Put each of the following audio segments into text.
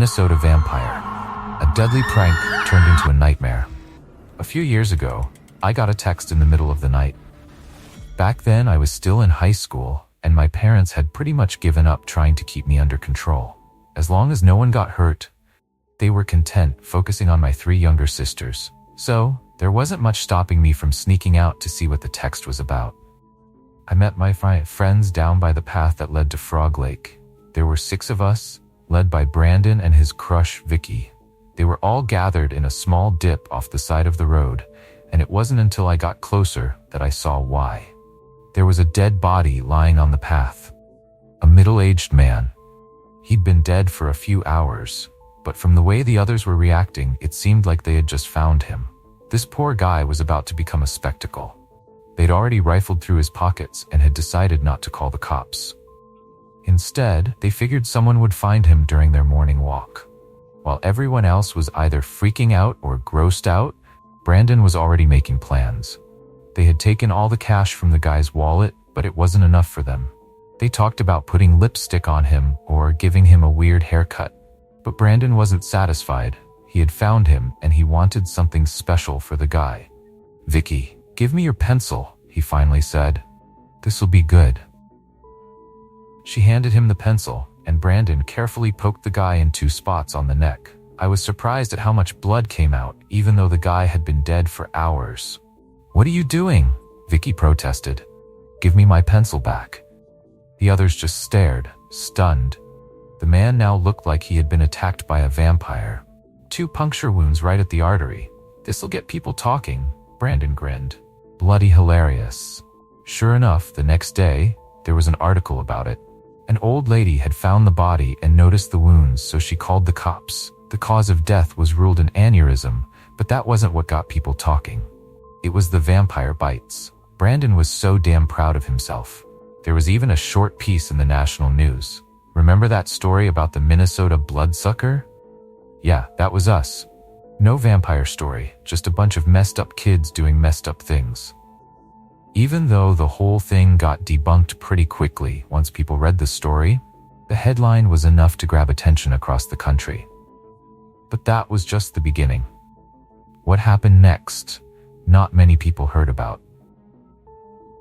Minnesota vampire. A deadly prank turned into a nightmare. A few years ago, I got a text in the middle of the night. Back then, I was still in high school, and my parents had pretty much given up trying to keep me under control. As long as no one got hurt, they were content focusing on my 3 younger sisters. So, there wasn't much stopping me from sneaking out to see what the text was about. I met my friends down by the path that led to Frog Lake. There were 6 of us, led by Brandon and his crush, Vicky. They were all gathered in a small dip off the side of the road, and it wasn't until I got closer that I saw why. There was a dead body lying on the path. A middle-aged man. He'd been dead for a few hours, but from the way the others were reacting, it seemed like they had just found him. This poor guy was about to become a spectacle. They'd already rifled through his pockets and had decided not to call the cops. Instead, they figured someone would find him during their morning walk. While everyone else was either freaking out or grossed out, Brandon was already making plans. They had taken all the cash from the guy's wallet, but it wasn't enough for them. They talked about putting lipstick on him or giving him a weird haircut. But Brandon wasn't satisfied. He had found him, and he wanted something special for the guy. "Vicky, give me your pencil," he finally said. "This'll be good." She handed him the pencil, and Brandon carefully poked the guy in 2 spots on the neck. I was surprised at how much blood came out, even though the guy had been dead for hours. "What are you doing?" Vicky protested. "Give me my pencil back." The others just stared, stunned. The man now looked like he had been attacked by a vampire. 2 puncture wounds right at the artery. "This'll get people talking," Brandon grinned. "Bloody hilarious." Sure enough, the next day, there was an article about it. An old lady had found the body and noticed the wounds, so she called the cops. The cause of death was ruled an aneurysm, but that wasn't what got people talking. It was the vampire bites. Brandon was so damn proud of himself. There was even a short piece in the national news. Remember that story about the Minnesota bloodsucker? Yeah, that was us. No vampire story, just a bunch of messed up kids doing messed up things. Even though the whole thing got debunked pretty quickly once people read the story, the headline was enough to grab attention across the country. But that was just the beginning. What happened next, not many people heard about.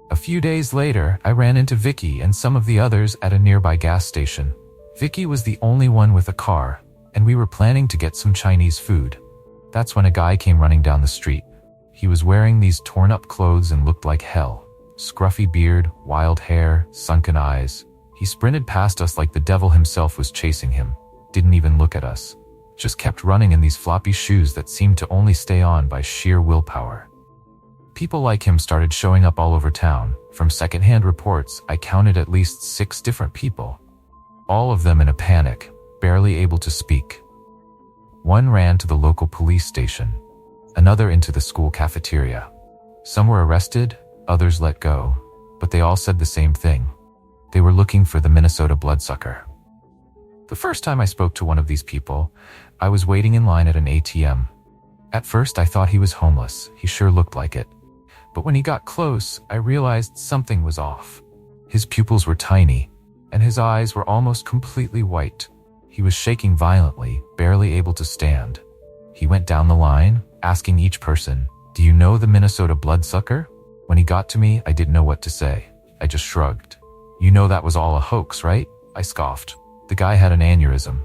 A few days later, I ran into Vicky and some of the others at a nearby gas station. Vicky was the only one with a car, and we were planning to get some Chinese food. That's when a guy came running down the street. He was wearing these torn-up clothes and looked like hell. Scruffy beard, wild hair, sunken eyes. He sprinted past us like the devil himself was chasing him. Didn't even look at us. Just kept running in these floppy shoes that seemed to only stay on by sheer willpower. People like him started showing up all over town. From secondhand reports, I counted at least 6 different people. All of them in a panic, barely able to speak. One ran to the local police station, another into the school cafeteria. Some were arrested, others let go, but they all said the same thing. They were looking for the Minnesota bloodsucker. The first time I spoke to one of these people, I was waiting in line at an ATM. At first I thought he was homeless, he sure looked like it. But when he got close, I realized something was off. His pupils were tiny, and his eyes were almost completely white. He was shaking violently, barely able to stand. He went down the line, asking each person, "Do you know the Minnesota bloodsucker?" When he got to me, I didn't know what to say. I just shrugged. "You know that was all a hoax, right?" I scoffed. "The guy had an aneurysm."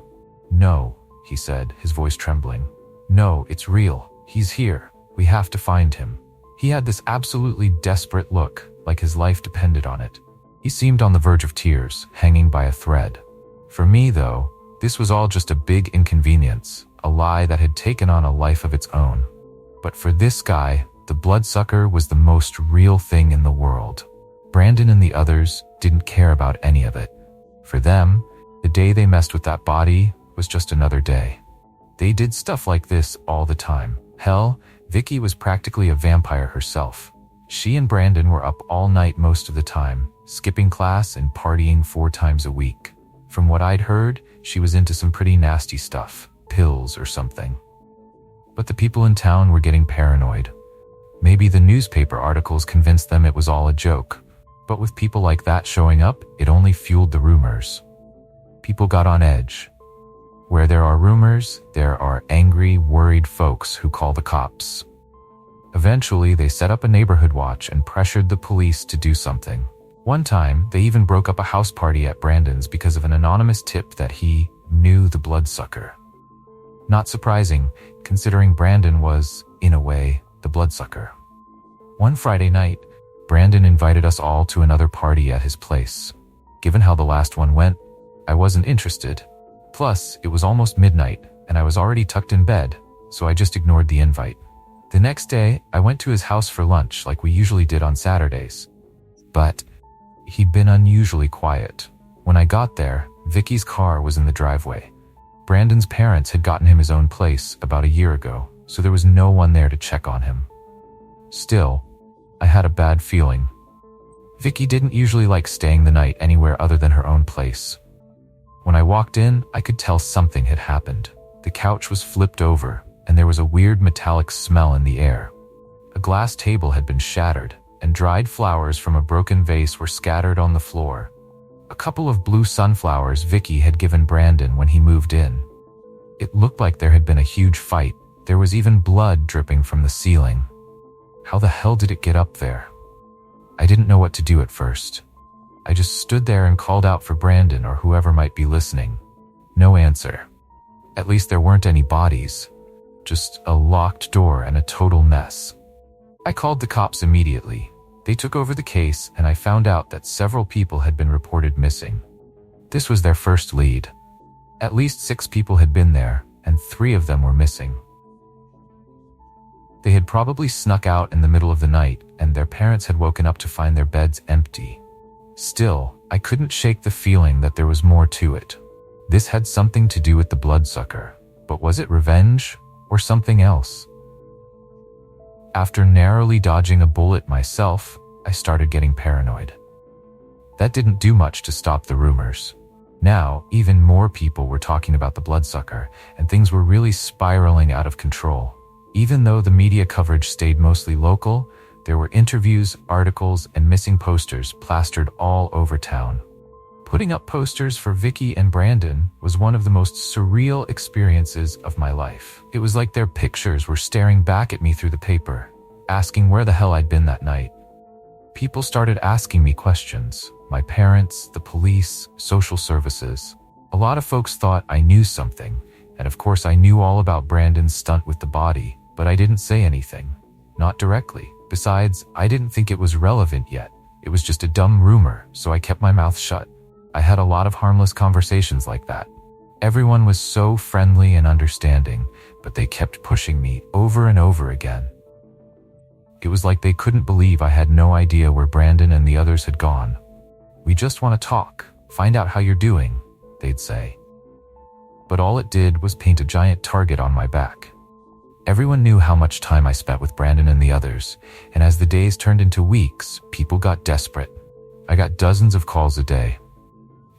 "No," he said, his voice trembling. "No, it's real. He's here. We have to find him." He had this absolutely desperate look, like his life depended on it. He seemed on the verge of tears, hanging by a thread. For me, though, this was all just a big inconvenience, a lie that had taken on a life of its own. But for this guy, the bloodsucker was the most real thing in the world. Brandon and the others didn't care about any of it. For them, the day they messed with that body was just another day. They did stuff like this all the time. Hell, Vicky was practically a vampire herself. She and Brandon were up all night most of the time, skipping class and partying 4 times a week. From what I'd heard, she was into some pretty nasty stuff, pills or something. But the people in town were getting paranoid. Maybe the newspaper articles convinced them it was all a joke. But with people like that showing up, it only fueled the rumors. People got on edge. Where there are rumors, there are angry, worried folks who call the cops. Eventually, they set up a neighborhood watch and pressured the police to do something. One time, they even broke up a house party at Brandon's because of an anonymous tip that he knew the bloodsucker. Not surprising, considering Brandon was, in a way, the bloodsucker. One Friday night, Brandon invited us all to another party at his place. Given how the last one went, I wasn't interested. Plus, it was almost midnight, and I was already tucked in bed, so I just ignored the invite. The next day, I went to his house for lunch like we usually did on Saturdays. But he'd been unusually quiet. When I got there, Vicky's car was in the driveway. Brandon's parents had gotten him his own place about a year ago, so there was no one there to check on him. Still, I had a bad feeling. Vicky didn't usually like staying the night anywhere other than her own place. When I walked in, I could tell something had happened. The couch was flipped over, and there was a weird metallic smell in the air. A glass table had been shattered, and dried flowers from a broken vase were scattered on the floor. A couple of blue sunflowers Vicky had given Brandon when he moved in. It looked like there had been a huge fight. There was even blood dripping from the ceiling. How the hell did it get up there? I didn't know what to do at first. I just stood there and called out for Brandon or whoever might be listening. No answer. At least there weren't any bodies. Just a locked door and a total mess. I called the cops immediately. They took over the case, and I found out that several people had been reported missing. This was their first lead. At least 6 people had been there, and 3 of them were missing. They had probably snuck out in the middle of the night, and their parents had woken up to find their beds empty. Still, I couldn't shake the feeling that there was more to it. This had something to do with the bloodsucker, but was it revenge or something else? After narrowly dodging a bullet myself, I started getting paranoid. That didn't do much to stop the rumors. Now, even more people were talking about the bloodsucker, and things were really spiraling out of control. Even though the media coverage stayed mostly local, there were interviews, articles, and missing posters plastered all over town. Putting up posters for Vicky and Brandon was one of the most surreal experiences of my life. It was like their pictures were staring back at me through the paper, asking where the hell I'd been that night. People started asking me questions. My parents, the police, social services. A lot of folks thought I knew something, and of course I knew all about Brandon's stunt with the body, but I didn't say anything. Not directly. Besides, I didn't think it was relevant yet. It was just a dumb rumor, so I kept my mouth shut. I had a lot of harmless conversations like that. Everyone was so friendly and understanding, but they kept pushing me over and over again. It was like they couldn't believe I had no idea where Brandon and the others had gone. "We just want to talk, find out how you're doing," they'd say. But all it did was paint a giant target on my back. Everyone knew how much time I spent with Brandon and the others, and as the days turned into weeks, people got desperate. I got dozens of calls a day.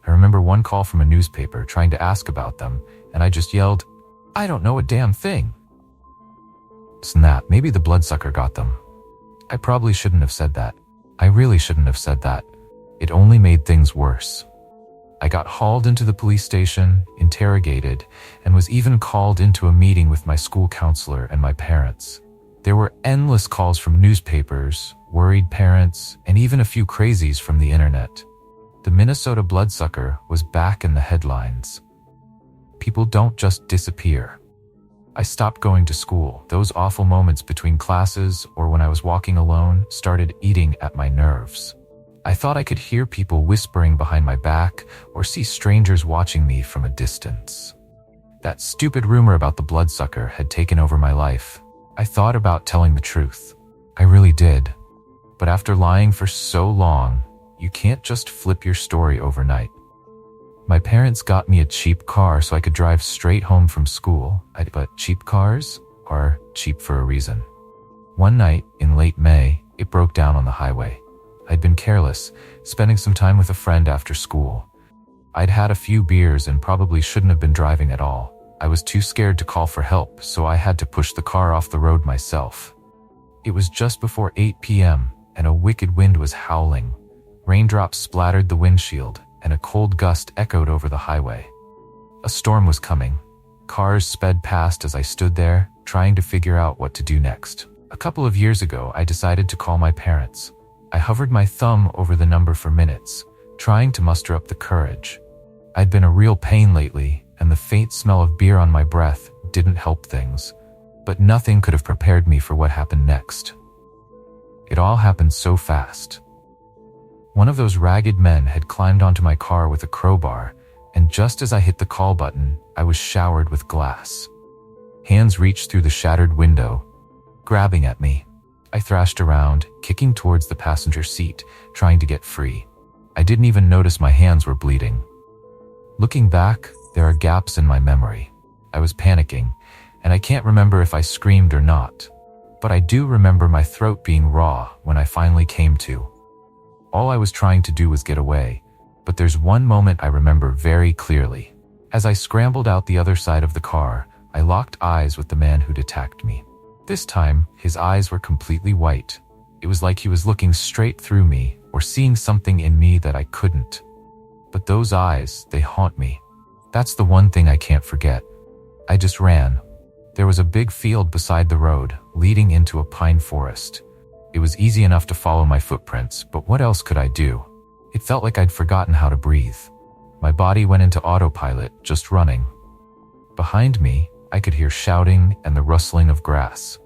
I remember one call from a newspaper trying to ask about them, and I just yelled, "I don't know a damn thing." Snap, maybe the bloodsucker got them. I probably shouldn't have said that. I really shouldn't have said that. It only made things worse. I got hauled into the police station, interrogated, and was even called into a meeting with my school counselor and my parents. There were endless calls from newspapers, worried parents, and even a few crazies from the internet. The Minnesota bloodsucker was back in the headlines. People don't just disappear. I stopped going to school. Those awful moments between classes or when I was walking alone started eating at my nerves. I thought I could hear people whispering behind my back or see strangers watching me from a distance. That stupid rumor about the bloodsucker had taken over my life. I thought about telling the truth. I really did. But after lying for so long, you can't just flip your story overnight. My parents got me a cheap car so I could drive straight home from school. But cheap cars are cheap for a reason. One night, in late May, it broke down on the highway. I'd been careless, spending some time with a friend after school. I'd had a few beers and probably shouldn't have been driving at all. I was too scared to call for help, so I had to push the car off the road myself. It was just before 8 p.m., and a wicked wind was howling. Raindrops splattered the windshield, and a cold gust echoed over the highway. A storm was coming. Cars sped past as I stood there, trying to figure out what to do next. A couple of years ago, I decided to call my parents. I hovered my thumb over the number for minutes, trying to muster up the courage. I'd been a real pain lately, and the faint smell of beer on my breath didn't help things. But nothing could have prepared me for what happened next. It all happened so fast. One of those ragged men had climbed onto my car with a crowbar, and just as I hit the call button, I was showered with glass. Hands reached through the shattered window, grabbing at me. I thrashed around, kicking towards the passenger seat, trying to get free. I didn't even notice my hands were bleeding. Looking back, there are gaps in my memory. I was panicking, and I can't remember if I screamed or not. But I do remember my throat being raw when I finally came to. All I was trying to do was get away, but there's one moment I remember very clearly. As I scrambled out the other side of the car, I locked eyes with the man who'd attacked me. This time, his eyes were completely white. It was like he was looking straight through me or seeing something in me that I couldn't. But those eyes, they haunt me. That's the one thing I can't forget. I just ran. There was a big field beside the road, leading into a pine forest. It was easy enough to follow my footprints, but what else could I do? It felt like I'd forgotten how to breathe. My body went into autopilot, just running. Behind me, I could hear shouting and the rustling of grass.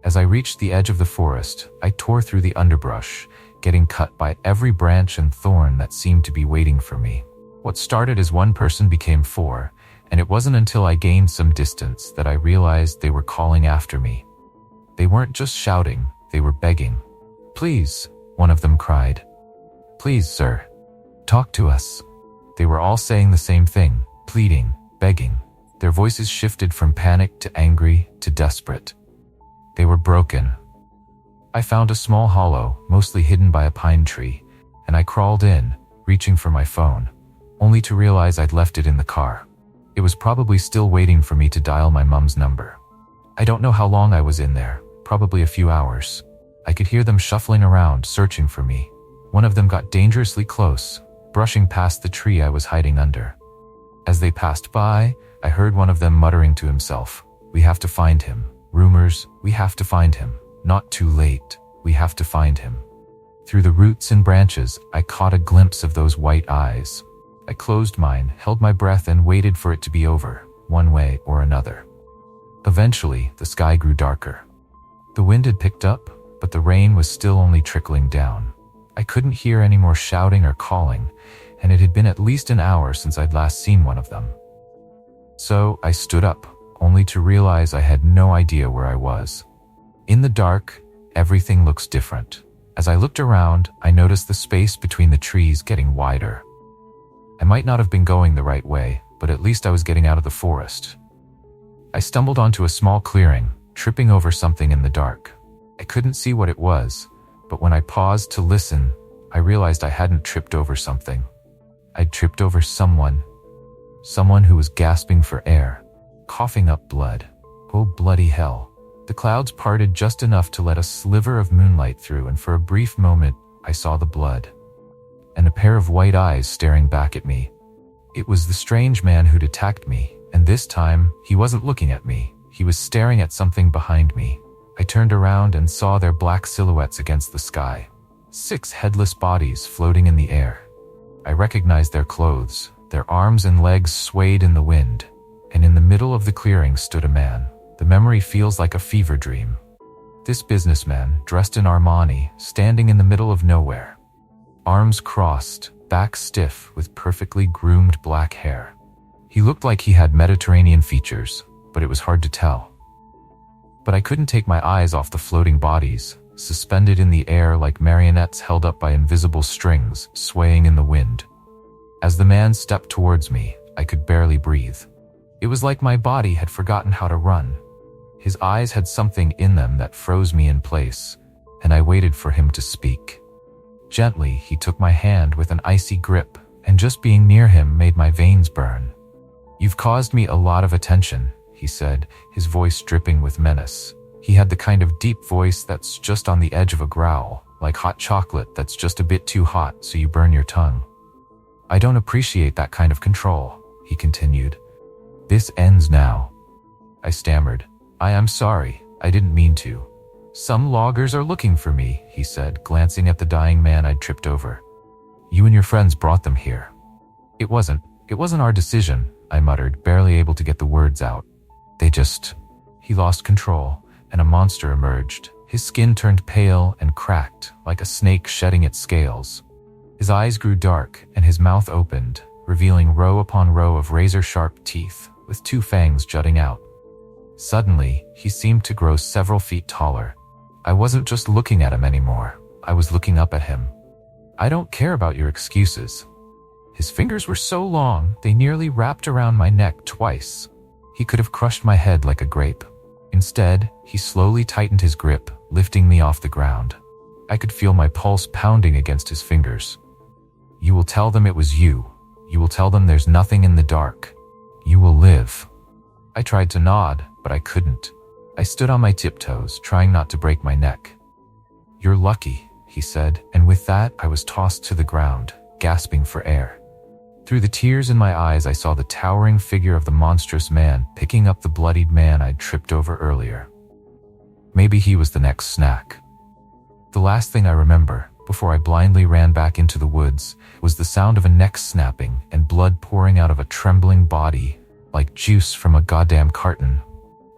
As I reached the edge of the forest, I tore through the underbrush, getting cut by every branch and thorn that seemed to be waiting for me. What started as one person became four, and it wasn't until I gained some distance that I realized they were calling after me. They weren't just shouting, they were begging. "Please," one of them cried. "Please, sir. Talk to us." They were all saying the same thing, pleading, begging. Their voices shifted from panic to angry to desperate. They were broken. I found a small hollow, mostly hidden by a pine tree, and I crawled in, reaching for my phone, only to realize I'd left it in the car. It was probably still waiting for me to dial my mom's number. I don't know how long I was in there, probably a few hours. I could hear them shuffling around, searching for me. One of them got dangerously close, brushing past the tree I was hiding under. As they passed by, I heard one of them muttering to himself, "We have to find him. Rumors, we have to find him. Not too late, we have to find him." Through the roots and branches, I caught a glimpse of those white eyes. I closed mine, held my breath, and waited for it to be over, one way or another. Eventually, the sky grew darker. The wind had picked up, but the rain was still only trickling down. I couldn't hear any more shouting or calling, and it had been at least an hour since I'd last seen one of them. So I stood up, only to realize I had no idea where I was. In the dark, everything looks different. As I looked around, I noticed the space between the trees getting wider. I might not have been going the right way, but at least I was getting out of the forest. I stumbled onto a small clearing, tripping over something in the dark. I couldn't see what it was, but when I paused to listen, I realized I hadn't tripped over something. I'd tripped over someone. Someone who was gasping for air, coughing up blood. Oh, bloody hell. The clouds parted just enough to let a sliver of moonlight through, and for a brief moment, I saw the blood. And a pair of white eyes staring back at me. It was the strange man who'd attacked me, and this time, he wasn't looking at me. He was staring at something behind me. I turned around and saw their black silhouettes against the sky. 6 headless bodies floating in the air. I recognized their clothes. Their arms and legs swayed in the wind, and in the middle of the clearing stood a man. The memory feels like a fever dream. This businessman, dressed in Armani, standing in the middle of nowhere. Arms crossed, back stiff, with perfectly groomed black hair. He looked like he had Mediterranean features, but it was hard to tell. But I couldn't take my eyes off the floating bodies, suspended in the air like marionettes held up by invisible strings, swaying in the wind. As the man stepped towards me, I could barely breathe. It was like my body had forgotten how to run. His eyes had something in them that froze me in place, and I waited for him to speak. Gently, he took my hand with an icy grip, and just being near him made my veins burn. "You've caused me a lot of attention," he said, his voice dripping with menace. He had the kind of deep voice that's just on the edge of a growl, like hot chocolate that's just a bit too hot so you burn your tongue. "I don't appreciate that kind of control," he continued, This ends now. I stammered. I am sorry, I didn't mean to. Some loggers are looking for me, he said, glancing at the dying man I'd tripped over. You and your friends brought them here. It wasn't our decision, I muttered, barely able to get the words out. He lost control, and a monster emerged. His skin turned pale and cracked, like a snake shedding its scales. His eyes grew dark, and his mouth opened, revealing row upon row of razor-sharp teeth, with 2 fangs jutting out. Suddenly, he seemed to grow several feet taller. I wasn't just looking at him anymore. I was looking up at him. I don't care about your excuses. His fingers were so long, they nearly wrapped around my neck twice. He could have crushed my head like a grape. Instead, he slowly tightened his grip, lifting me off the ground. I could feel my pulse pounding against his fingers. You will tell them it was you. You will tell them there's nothing in the dark. You will live. I tried to nod, but I couldn't. I stood on my tiptoes, trying not to break my neck. You're lucky, he said, and with that, I was tossed to the ground, gasping for air. Through the tears in my eyes, I saw the towering figure of the monstrous man picking up the bloodied man I'd tripped over earlier. Maybe he was the next snack. The last thing I remember, before I blindly ran back into the woods, was the sound of a neck snapping and blood pouring out of a trembling body, like juice from a goddamn carton.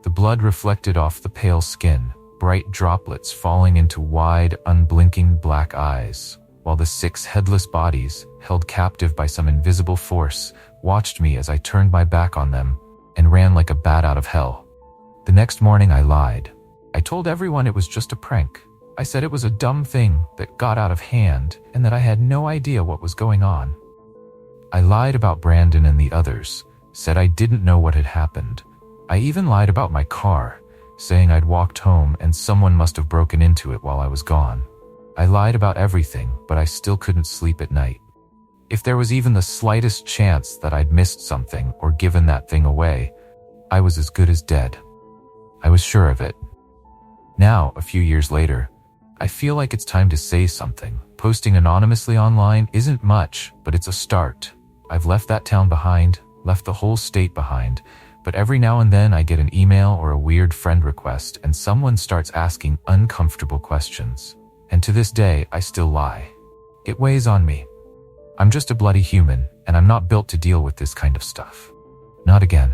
The blood reflected off the pale skin, bright droplets falling into wide, unblinking black eyes, while the 6 headless bodies, held captive by some invisible force, watched me as I turned my back on them and ran like a bat out of hell. The next morning I lied. I told everyone it was just a prank. I said it was a dumb thing that got out of hand and that I had no idea what was going on. I lied about Brandon and the others, said I didn't know what had happened. I even lied about my car, saying I'd walked home and someone must have broken into it while I was gone. I lied about everything, but I still couldn't sleep at night. If there was even the slightest chance that I'd missed something or given that thing away, I was as good as dead. I was sure of it. Now, a few years later, I feel like it's time to say something. Posting anonymously online isn't much, but it's a start. I've left that town behind, left the whole state behind, but every now and then I get an email or a weird friend request and someone starts asking uncomfortable questions. And to this day, I still lie. It weighs on me. I'm just a bloody human, and I'm not built to deal with this kind of stuff. Not again.